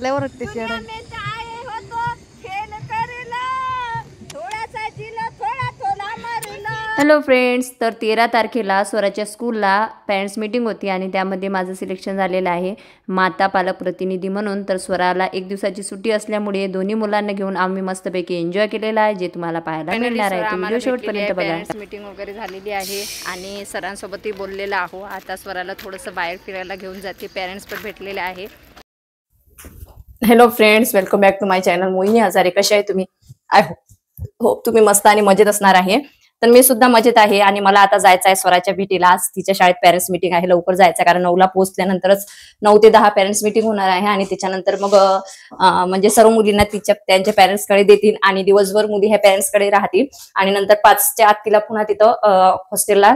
बसल्यावर ते चढायला. हॅलो फ्रेंड्स, तर 13 तारखेला स्वराच्या स्कूलला पॅरेंट्स मीटिंग होती आणि त्यामध्ये माझं सिलेक्शन झालेलं आहे माता पालक प्रतिनिधी म्हणून. तर स्वराला एक दिवसाची सुट्टी असल्यामुळे दोन्ही मुलांना घेऊन आम्ही मस्तपैकी एन्जॉय केलेला आहे, जे तुम्हाला पाहायला मिळणार आहे. तो व्हिडिओ शेवटपर्यंत बघा. पॅरेंट्स मीटिंग वगैरे झालेली आहे आणि सरांसोबतही बोललेला आहो. आता स्वराला थोडंसं बाहेर फिरायला घेऊन जाते. पॅरेंट्स पण भेटलेले आहे. Hello friends, welcome back to my channel. Mohini Hazare, कसे आहे तुम्ही? आय होप तुम्ही मस्त आणि मजेत असणार आहे. तर मी सुद्धा मजेत आहे आणि मला आता जायचं आहे स्वराच्या भेटीला. आज तिच्या शाळेत पॅरेंट्स मीटिंग आहे, लवकर जायचं कारण 9ला पोहोचल्यानंतरच 9 ते 10 पॅरेंट्स मीटिंग होणार आहे आणि त्याच्यानंतर मग म्हणजे सर्व मुलींना त्यांच्या पॅरेंट्सकडे देतील आणि दिवसभर मुली ह्या पॅरेंट्सकडे राहतील आणि नंतर 5च्या आत तिला पुन्हा तिथं हॉस्टेलला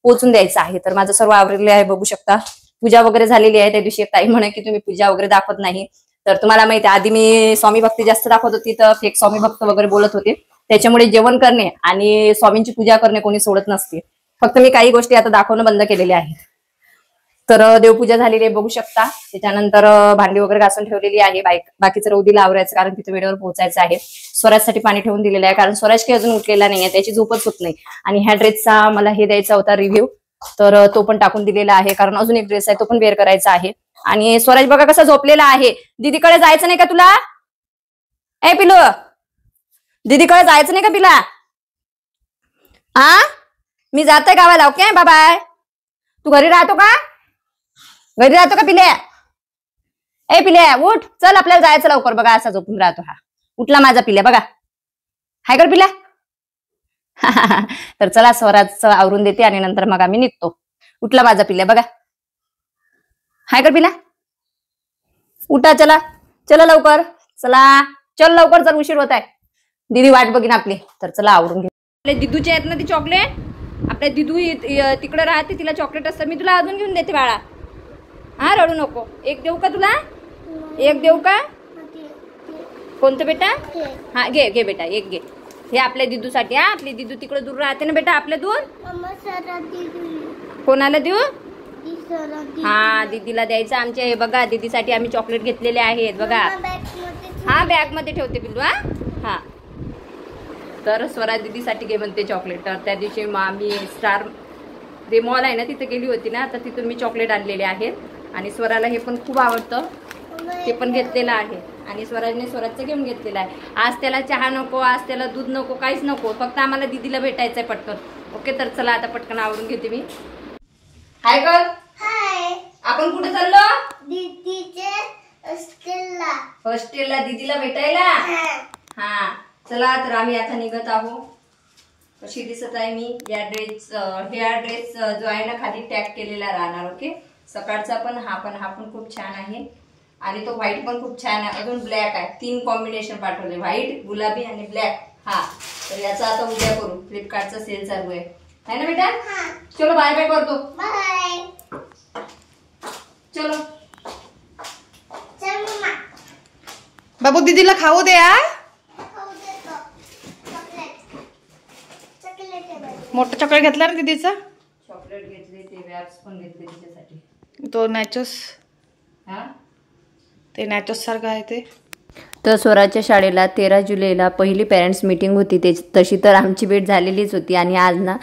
पोहोचून द्यायचं आहे. तर माझं सर्व आवरलेलं आहे, बघू शकता. पूजा वगैरे झालेली आहे. त्या दिवशी एक ताई म्हणे की तुम्ही पूजा वगैरे दाखवत नाही. तर तुम्हाला माहिती आहे, आधी मी स्वामी भक्ती जास्त दाखवत होती, तर फेक स्वामी भक्त वगैरे बोलत होते. त्याच्यामुळे जेवण करणे आणि स्वामींची पूजा करणे कोणी सोडत नसते. फक्त मी काही गोष्टी आता दाखवणं बंद केलेले आहे. तर देवपूजा झालेली आहे, बघू शकता. त्याच्यानंतर भांडी वगैरे घासून ठेवलेली आहे. बाकीचं रौदीला आवरायचं कारण तिथे वेळेवर पोहोचायचं आहे. स्वराजसाठी पाणी ठेवून दिलेलं आहे कारण स्वराज काही अजून उठलेला नाहीये, त्याची झोपच होत नाही. आणि ह्या ड्रेसचा मला हे द्यायचा होता रिव्ह्यू, तर तो पण टाकून दिलेला आहे कारण अजून एक ड्रेस आहे, तो पण वेअर करायचा आहे. आणि स्वराज बघा कसा झोपलेला आहे. दीदीकडे जायचं नाही का तुला? ए पिलू, दीदीकडे जायचं नाही का तिला? मी जाते गावाला. Okay bye. तू घरी राहतो का? घरी राहतो का पिल्या? ए पिल्या उठ, चल आपल्याला जायचं लवकर. बघा असा झोपून राहतो हा. उठला माझा पिल्या, बघा. हाय कर पिल्या. तर चला स्वराचं आवरून देते आणि नंतर मग आम्ही निघतो. उठला माझा पिल्या, बघा. हाय कर पिल्या. उठा, चला चला लवकर, चला चल लवकर, चल उशीर होत आहे. दीदी वाट बघीन आपली. तर चला आवरून घे. आपल्या दिदूचे आहेत ना ती चॉकलेट. आपल्या दिदू तिकडे राहते, तिला चॉकलेट असतं. मी तुला अजून घेऊन देते बाळा. हा रडू नको. एक देऊ का तुला? एक देऊ का? कोणतं बेटा? हा घे घे बेटा, एक घे. हे आपल्या दिदूसाठी. हा, आपली दिदू तिकडे दूर राहते ना बेटा, आपल्या दूर. कोणाला देऊ? हा दीदीला द्यायचं आमच्या. हे बघा दीदीसाठी आम्ही चॉकलेट घेतलेले आहेत बघा. हा बॅग मध्ये ठेवते पिल्लू. हा तर स्वरा दीदीसाठी घे म्हणते चॉकलेट. तर त्या दिवशी आम्ही स्टार जे मॉल आहे ना तिथे गेली होती ना, तर तिथून मी चॉकलेट आणलेले आहेत आणि स्वराला हे पण खूप आवडतं, ते पण घेतलेलं आहे. आणि स्वराजने स्वराजचं घेऊन घेतलेलं आहे. आज त्याला चहा नको, आज त्याला दूध नको, काहीच नको. फक्त आम्हाला दीदीला भेटायचंय पटकन. ओके तर चला आता पटकन आवरून घेते मी. हाय कर. हाय. आपण कुठे चाललो? दीदीचे हॉस्टेलला. हॉस्टेलला दीदीला भेटायला. हा चला तर आम्ही आता निघत आहोत. कशी दिसत आहे मी? या ड्रेस जो आहे ना खाली टॅग केलेला राहणार. ओके, सकाळचा पण हा पण खूप छान आहे आणि तो व्हाईट पण खूप छान आहे. अजून ब्लॅक आहे. 3 कॉम्बिनेशन पाठवले, व्हाईट, गुलाबी आणि ब्लॅक. हा तर याचा आता उद्या करू. फ्लिपकार्टचा सेल चालू आहे ना बेटा? चलो बाय बाय करतो. बाय. चलो चल मम्मा. बाबू दीदीला खाऊ दे. मोठं चॉकलेट घेतला ना दीदीचा? चॉकलेट घेतले, ते वॅप्स पण घेतले तिच्यासाठी. तो नॅचोस. हा ते नॅचोस सारखं आहे ते. तर स्वराच्या शाळेला 13 जुलैला पहिली पॅरेंट्स मीटिंग होती. तशी तर आमची भेट झालेलीच होती आणि आज ना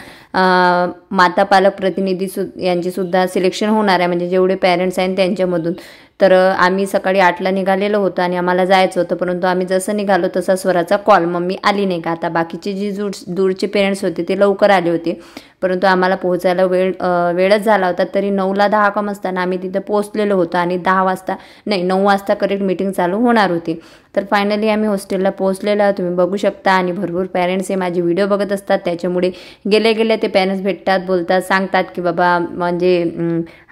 माता पालक प्रतिनिधी यांची सुद्धा सिलेक्शन होणार आहे, म्हणजे जेवढे पॅरेंट्स आहेत त्यांच्यामधून. तर आम्ही सकाळी 8ला निघालेलो होतो आणि आम्हाला जायचं होतं, परंतु आम्ही जसं निघालो तसा स्वराचा कॉल, मम्मी आली नाही का. आता बाकीचे जे दूरचे पेरेंट्स होते ते लवकर आले होते, परंतु आम्हाला पोहोचायला वेळच झाला होता. तरी 9ला 10 काम असताना आम्ही तिथं पोहोचलेलो होतो आणि 9 वाजता करेक्ट मीटिंग चालू होणार होती. तर फायनली आम्ही हॉस्टेलला पोहोचलेलो आहोत, तुम्ही बघू शकता. आणि भरपूर पॅरेंट्स हे माझे व्हिडिओ बघत असतात, त्याच्यामुळे गेले ते पॅरेंट्स भेटतात, बोलतात, सांगतात की बाबा म्हणजे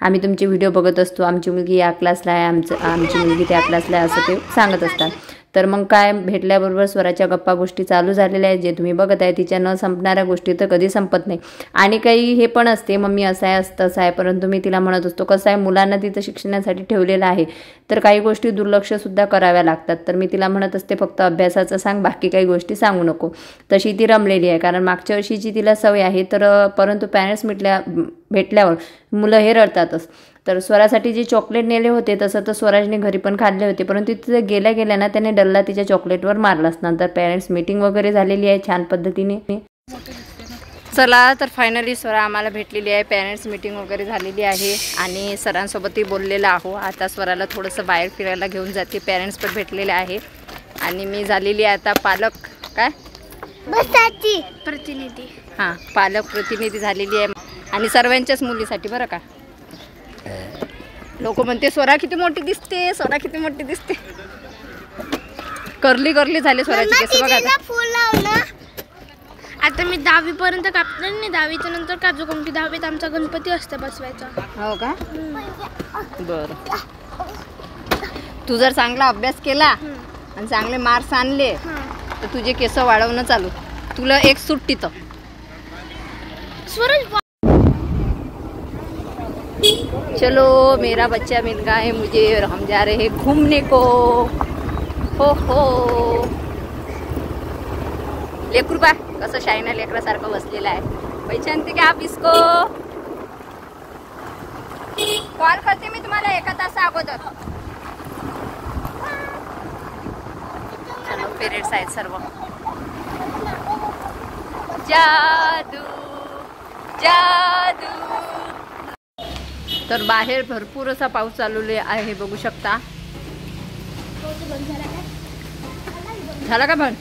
आम्ही तुमचे व्हिडिओ बघत असतो, आमची मुलगी या क्लासला आहे, आमची मुलगी त्या क्लासला आहे, असं ते सांगत असतात. तर मग काय, भेटल्याबरोबर स्वराच्या गप्पा गोष्टी चालू झालेल्या आहेत, जे तुम्ही बघत आहे. तिच्या न संपणाऱ्या गोष्टी तर कधी संपत नाही. आणि काही हे पण असते, मम्मी असं आहे तसं आहे, परंतु मी तिला म्हणत असतो कसं आहे, मुलांना तिथं शिक्षणासाठी ठेवलेलं आहे, तर काही गोष्टी दुर्लक्षसुद्धा कराव्या लागतात. तर मी तिला म्हणत असते फक्त अभ्यासाचं सांग, बाकी काही गोष्टी सांगू नको. तशी ती रमलेली आहे, कारण मागच्या वर्षीची तिला सवय आहे. तर परंतु पॅरेंट्स भेटल्यावर मुलं हे रडतातच. तर स्वरासाठी जे चॉकलेट नेले होते तसं तर स्वराजने घरी पण खाल्ले होते, परंतु तिथे गेल्या गेल्या ना त्याने डल्ला तिच्या चॉकलेटवर मारलाच. नंतर पेरेंट्स मीटिंग वगैरे झालेली आहे छान पद्धतीने. चला तर फायनली स्वरा आम्हाला भेटलेली आहे. पेरेंट्स मीटिंग वगैरे झालेली आहे आणि सरांसोबतही बोललेलं आहो. आता स्वराला थोडंसं बाहेर फिरायला घेऊन जाते. पेरेंट्स पण भेटलेले आहे आणि मी झालेली आहे आता पालक काय बसाची प्रतिनिधी. हां, पालक प्रतिनिधी झालेली आहे आणि सर्वांच्याच मुलीसाठी बरं का. लोक म्हणते स्वरा किती मोठी दिसते, स्वरा किती मोठी दिसते. करली करली झाले स्वराची केस बघा आता. फुल लावलं. आता मी 10वी पर्यंत कापलं नाही, 10वीच्या नंतर कापतो, कारण की 10वीत आमचा गणपती असते बसवायचा. हो का, बरं. तू जर चांगला अभ्यास केला आणि चांगले मार्क्स आणले तर तुझे केस वाढवणं चालू. तुला एक सुट्टी तर चलो मेरा बच्चा मिल गया है मुझे और हम जा रहे हैं घूमने को. हो लेकरू बा कसं शायना लेकरासारखं बसलेलं आहे. पहिचानते का आप इसको? कॉल करते मी तुम्हाला 1 तासा अगोदर. चलो पेरेंट्स आहेत सर्व. जादू जादू. तर बाहेर भरपूर असा पाऊस चालू आहे बघू शकता. झाला का बंद?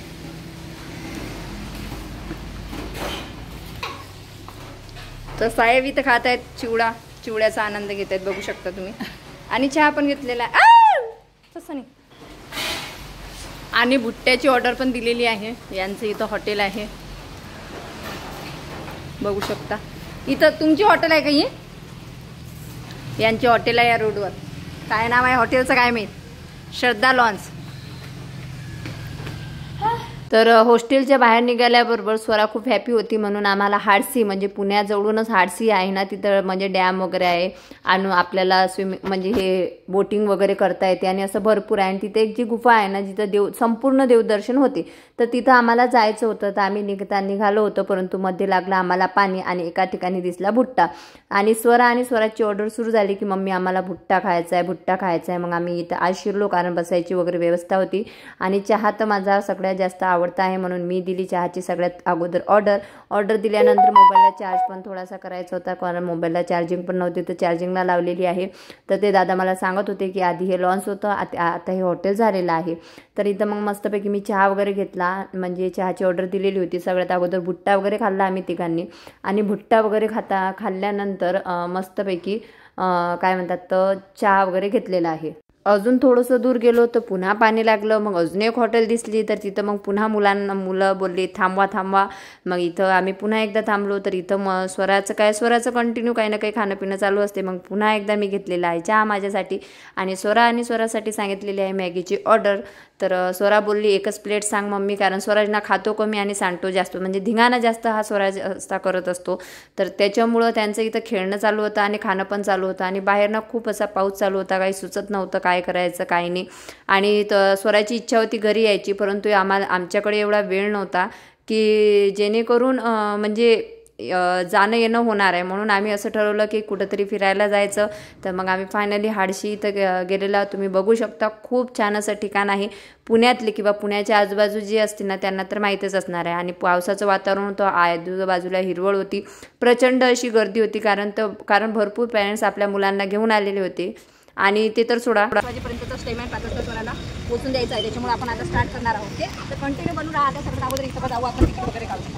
तर साहेब इथं खात आहेत चिवड्याचा आनंद घेत आहेत बघू शकता तुम्ही. आणि चहा पण घेतलेला आहे. तसं नाही. आणि भुट्ट्याची ऑर्डर पण दिलेली आहे. यांचं इथं हॉटेल आहे बघू शकता. इथं तुमची हॉटेल आहे का ही? यांची हॉटेल आहे या रोडवर. काय नाव आहे हॉटेलचं काय माहीत. श्रद्धा लॉन्स. तर हॉस्टेलच्या बाहेर निघाल्याबरोबर स्वरा खूप हॅपी होती, म्हणून आम्हाला हाडसी म्हणजे पुण्याजवळूनच हाडसी आहे ना तिथं म्हणजे डॅम वगैरे आहे आणि आपल्याला म्हणजे हे बोटिंग वगैरे करता येते आणि असं भरपूर आहे. आणि तिथे एक जी गुफा आहे ना जिथं संपूर्ण देवदर्शन होते, तर तिथं आम्हाला जायचं होतं. तर आम्ही निघालो होतो, परंतु मध्ये लागला आम्हाला पाणी आणि एका ठिकाणी दिसला भुट्टा. आणि स्वराची ऑर्डर सुरू झाली की मम्मी आम्हाला भुट्टा खायचा आहे. मग आम्ही इथं आज शिरलो कारण बसायची वगैरे व्यवस्था होती. आणि चहा तर माझा सगळ्यात जास्त आवडता आहे म्हणून मी दिली चहाची सगळ्यात अगोदर ऑर्डर दिल्यानंतर मोबाईलला चार्ज पण थोडासा करायचा होता कारण मोबाईलला चार्जिंग पण नव्हती, तर चार्जिंगला लावलेली आहे. तर ते दादा मला सांगत होते की आधी हे लॉन्च होतं, आता हे हॉटेल झालेलं आहे. तर इथं मग मस्तपैकी मी चहा वगैरे घेतला, म्हणजे चहाची ऑर्डर दिलेली होती. सगळ्यात अगोदर भुट्टा वगैरे खाल्ला आम्ही तिघांनी. आणि भुट्टा वगैरे खाल्ल्यानंतर मस्तपैकी काय म्हणतात तर चहा वगैरे घेतलेला आहे. अजून थोडंसं दूर गेलो तर पुन्हा पाणी लागलं. मग अजून एक हॉटेल दिसली तर तिथं मग पुन्हा मुलं बोलली थांबवा. मग इथं आम्ही पुन्हा एकदा थांबलो. तर इथं मग स्वराचं कंटिन्यू काही ना काही खाणं पिणं चालू असते. मग पुन्हा एकदा मी घेतलेला आहे चहा माझ्यासाठी आणि स्वरासाठी सांगितलेली आहे मॅगीची ऑर्डर. तर स्वरा बोलली एकच प्लेट सांग मम्मी, कारण स्वराजना खातो कमी आणि सांडतो जास्त, म्हणजे धिंगाणा जास्त हा स्वराज करत असतो. तर त्याच्यामुळं त्यांचं इथं खेळणं चालू होतं आणि खाणं पण चालू होतं. आणि बाहेरनं खूप असा पाऊस चालू होता, काही सुचत नव्हतं काय करायचं काय नाही. आणि स्वराची इच्छा होती घरी यायची, परंतु आमच्याकडे एवढा वेळ नव्हता की जेणेकरून म्हणजे जाणं येणं होणार आहे. म्हणून आम्ही असं ठरवलं की कुठंतरी फिरायला जायचं. तर मग आम्ही फायनली हाडशी इथं गेलेला. तुम्ही बघू शकता खूप छान असं ठिकाण आहे. पुण्यातले किंवा पुण्याच्या आजूबाजू जी असते ना त्यांना तर माहीतच असणार आहे. आणि पावसाचं वातावरण होतं, आजूबाजूला हिरवळ होती, प्रचंड अशी गर्दी होती कारण भरपूर पॅरेंट्स आपल्या मुलांना घेऊन आलेले होते. आणि ते तर सोडा वाजेपर्यंत स्टेमेंट स्वराला पोचून द्यायचं आहे, त्याच्यामुळे आपण आता स्टार्ट करणार आहोत. तर कंटिन्यू बनून राहा. सगळं अगोदर इथं जाऊ आपण तिकीट वगैरे काढू.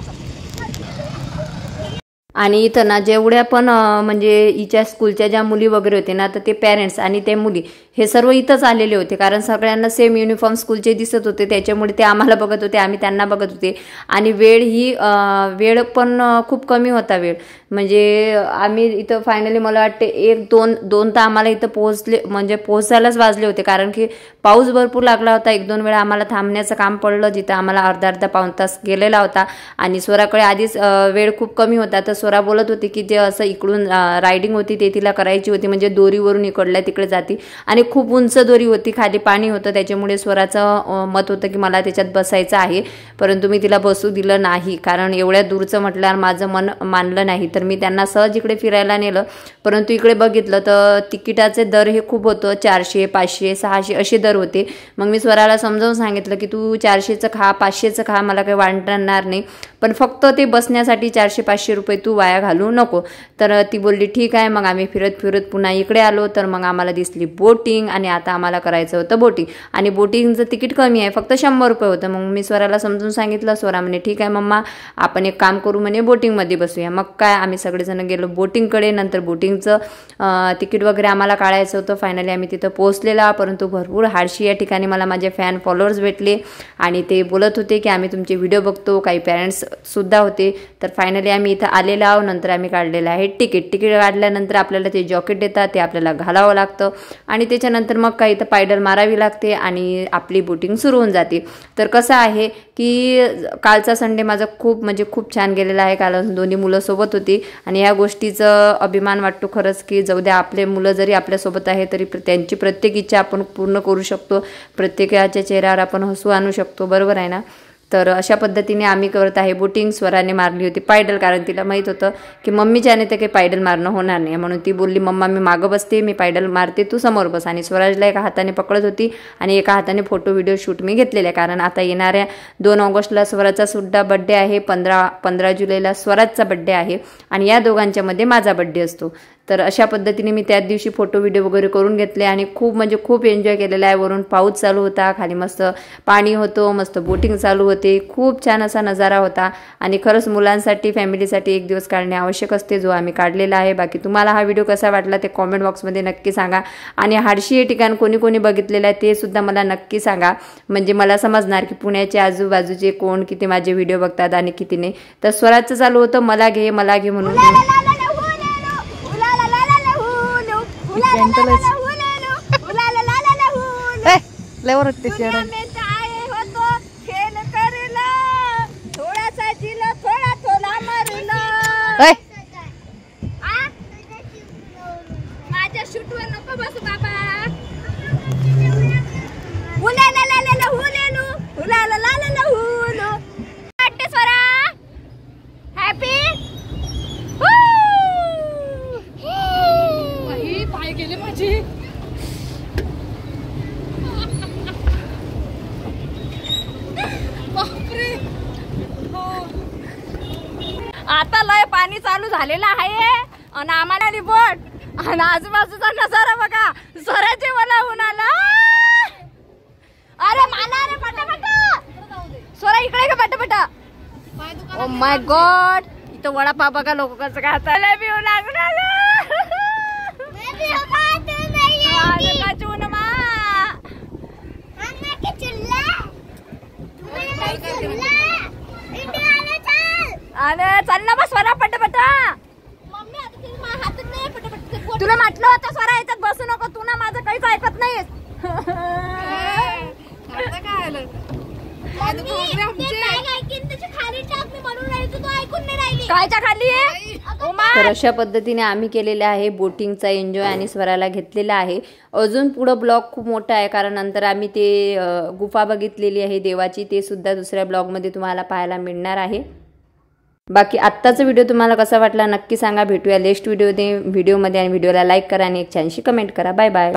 आणि इथं ना जेवढ्या पण म्हणजे हिच्या स्कूलच्या ज्या मुली वगैरे होते ना तर ते पेरेंट्स आणि ते मुली हे सर्व इथंच आलेले होते, कारण सगळ्यांना सेम युनिफॉर्म स्कूलचे दिसत होते, त्याच्यामुळे ते आम्हाला बघत होते, आम्ही त्यांना बघत होते. आणि वेळ पण खूप कमी होता वेळ, म्हणजे आम्ही इथं फायनली मला वाटते 1-2 तर आम्हाला इथं पोहोचायलाच वाजले होते, कारण की पाऊस भरपूर लागला होता. 1-2 वेळा आम्हाला थांबण्याचं काम पडलं, जिथं आम्हाला अर्धा पाऊण तास गेलेला होता. आणि स्वराकडे आधीच वेळ खूप कमी होता. तर स्वरा बोलत होती की जे असं इकडून रायडिंग होती ते तिला करायची होती, म्हणजे दोरीवरून इकडल्या तिकडे जाती. आणि आणि खूप उंच दोरी होती, खाली पाणी होतं, त्याच्यामुळे स्वराचं मत होतं की मला त्याच्यात बसायचं आहे, परंतु मी तिला बसू दिलं नाही, कारण एवढ्या दूरचं म्हटल्यावर माझं मन मानलं नाही. तर मी त्यांना सहज इकडे फिरायला नेलं, परंतु इकडे बघितलं तर तिकिटाचे दर हे खूप होतं, 400, 500, 600 असे दर होते. मग मी स्वराला समजावून सांगितलं की तू 400चं खा, 500चं खा, मला काही वाटणार नाही, पण फक्त ते बसण्यासाठी 400-500 रुपये तू वाया घालू नको. तर ती बोलली ठीक आहे. मग आम्ही फिरत फिरत पुन्हा इकडे आलो, तर मग आम्हाला दिसली बोटिंग, आणि आता आम्हाला करायचं होतं बोटिंग, आणि बोटिंगचं तिकीट कमी आहे, फक्त 100 रुपये होतं. मग मी स्वराला समजून सांगितलं, स्वरा म्हणे ठीक आहे मम्मा, आपण एक काम करू म्हणे, बोटिंगमध्ये बसूया. मग काय आम्ही सगळेजण गेलो बोटिंगकडे. नंतर बोटिंगचं तिकीट वगैरे आम्हाला काढायचं होतं. फायनली आम्ही तिथं पोहोचलेला, परंतु भरपूर हाडशी या ठिकाणी मला माझे फॅन फॉलोअर्स भेटले, आणि ते बोलत होते की आम्ही तुमचे व्हिडिओ बघतो, काही पॅरेंट्स सुद्धा होते. तर फायनली आम्ही इथं आलेलो आहोत. नंतर आम्ही काढलेलं आहे तिकीट काढल्यानंतर आपल्याला ते जॉकेट देतात, ते आपल्याला घालावं लागतं, आणि त्याच्यानंतर मग काही इथं पायडल मारावी लागते आणि आपली बोटिंग सुरू होऊन जाते. तर कसं आहे की कालचा संडे माझा खूप छान गेलेला आहे. काल दोन्ही मुलं सोबत होती, आणि या गोष्टीचं अभिमान वाटतो खरंच की जाऊ द्या, आपले मुलं जरी आपल्यासोबत आहे तरी त्यांची प्रत्येक इच्छा आपण पूर्ण करू शकतो, प्रत्येकाच्या चेहऱ्यावर आपण हसू आणू शकतो, बरोबर आहे ना. तर अशा पद्धतीने आम्ही करत आहे बोटिंग. स्वराने मारली होती पायडल, कारण तिला माहीत होतं की मम्मीच्याने ते काही पायडल मारणं होणार नाही, म्हणून ती बोलली मम्मा मी मागं बसते, मी पायडल मारते, तू समोर बस. आणि स्वराजला एका हाताने पकडत होती आणि एका हाताने फोटो व्हिडिओ शूट मी घेतलेले आहे, कारण आता येणाऱ्या 2 ऑगस्टला स्वराचा सुद्धा बड्डे आहे, 15 जुलैला स्वराजचा बड्डे आहे, आणि या दोघांच्या मध्ये माझा बड्डे असतो. तर अशा पद्धतीने मी त्याच दिवशी फोटो व्हिडिओ वगैरे करून घेतले, आणि खूप एन्जॉय केलेला आहे. वरून पाऊस चालू होता, खाली मस्त पाणी होतं, मस्त बोटिंग चालू होते, खूप छान असा नजारा होता. आणि खरंच मुलांसाठी, फॅमिलीसाठी एक दिवस काढणे आवश्यक असते, जो आम्ही काढलेला आहे. बाकी तुम्हाला हा व्हिडिओ कसा वाटला ते कॉमेंट बॉक्समध्ये नक्की सांगा, आणि हाडशी हे ठिकाण कोणी बघितलेलं आहे ते सुद्धा मला नक्की सांगा, म्हणजे मला समजणार की पुण्याचे आजूबाजूचे कोण किती माझे व्हिडिओ बघतात आणि किती नाही. तर स्वराजचं चालू होतं मला घे म्हणून. माझ्या शूटवर नको बसू बाबा. पाय गेले माझे. आता लय पाणी चालू झालेलं आहे, आणि आम्हाला बोट आणि आजूबाजूचा नजारा बघा. स्वराचे मला होऊन आला. अरे मला रे पटापटा स्वरा इकडे का पटापटा. ओ माय गॉड, इथं वडापाव बघा लोक कसं खाताला बी लागून आलं. अरे चल ना बस स्वरा पटापटा. तुला म्हटलं होतं स्वरा याच्यात बसू नको, तू ना माझं काहीच ऐकत नाहीस. कायच्या खाली आहे. तर अशा पद्धतीने आम्ही केलेले आहे बोटिंगचा एन्जॉय, आणि स्वराला घेतलेला आहे. अजून पुढं ब्लॉग खूप मोठा आहे, कारण नंतर आम्ही ते गुफा बघितलेली आहे देवाची, ते सुद्धा दुसऱ्या ब्लॉगमध्ये तुम्हाला पाहायला मिळणार आहे. बाकी आत्ताचा व्हिडिओ तुम्हाला कसा वाटला नक्की सांगा. भेटूया नेक्स्ट व्हिडिओमध्ये, आणि व्हिडिओला लाईक करा आणि एक छानशी कमेंट करा. Bye bye.